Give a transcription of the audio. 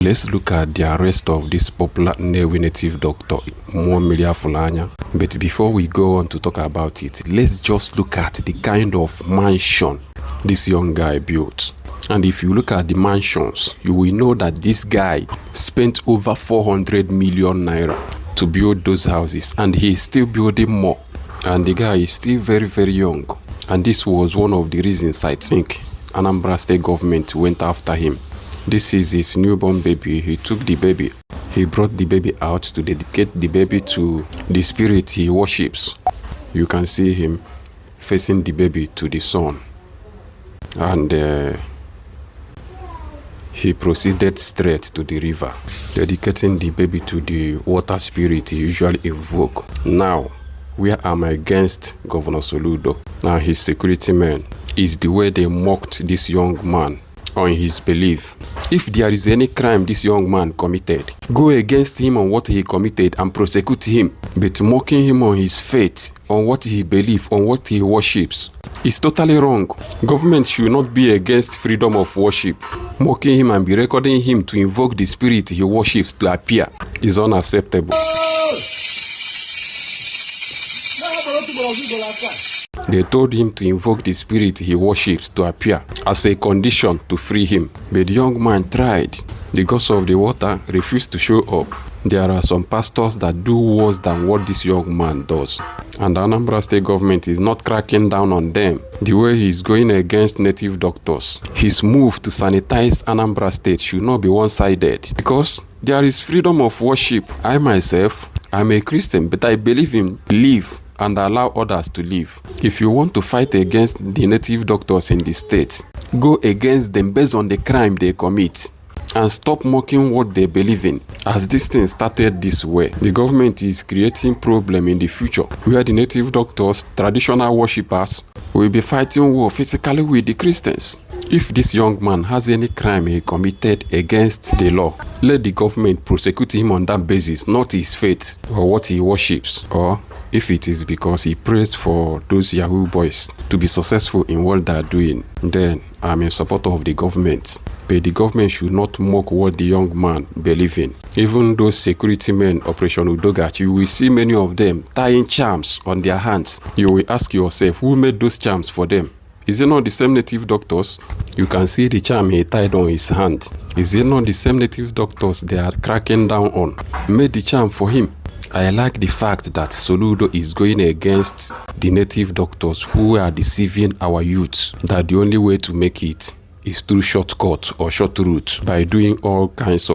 Let's look at the arrest of this popular Nnewi native doctor, Fulanya. But before we go on to talk about it, let's just look at the kind of mansion this young guy built. And if you look at the mansions, you will know that this guy spent over 400 million naira to build those houses, and he is still building more. And the guy is still very, very young. And this was one of the reasons I think Anambra state government went after him. This is his newborn baby. He took the baby. He brought the baby out to dedicate the baby to the spirit he worships. You can see him facing the baby to the sun. And he proceeded straight to the river, dedicating the baby to the water spirit he usually invoke. Now, where am I against Governor Soludo and his security men is the way they mocked this young man on his belief. If there is any crime this young man committed, go against him on what he committed and prosecute him. But mocking him on his faith, on what he believes, on what he worships, is totally wrong. Government should not be against freedom of worship. Mocking him and be recording him to invoke the spirit he worships to appear is unacceptable. They told him to invoke the spirit he worships to appear as a condition to free him. But the young man tried. The gods of the water refused to show up. There are some pastors that do worse than what this young man does. And the Anambra state government is not cracking down on them the way he's going against native doctors. His move to sanitize Anambra state should not be one-sided, because there is freedom of worship. I myself, I'm a Christian, but I believe in belief and allow others to live. If you want to fight against the native doctors in the state, go against them based on the crime they commit and stop mocking what they believe in. As this thing started this way, the government is creating problem in the future where the native doctors, traditional worshippers, will be fighting war physically with the Christians. If this young man has any crime he committed against the law, let the government prosecute him on that basis, not his faith or what he worships, or if it is because he prays for those Yahoo boys to be successful in what they are doing, then I'm in support of the government. But the government should not mock what the young man believes in. Even those security men, Operation Udogachi, you will see many of them tying charms on their hands. You will ask yourself, who made those charms for them? Is it not the same native doctors? You can see the charm he tied on his hand. Is it not the same native doctors they are cracking down on? Made the charm for him. I like the fact that Soludo is going against the native doctors who are deceiving our youth, that the only way to make it is through shortcut or short route by doing all kinds of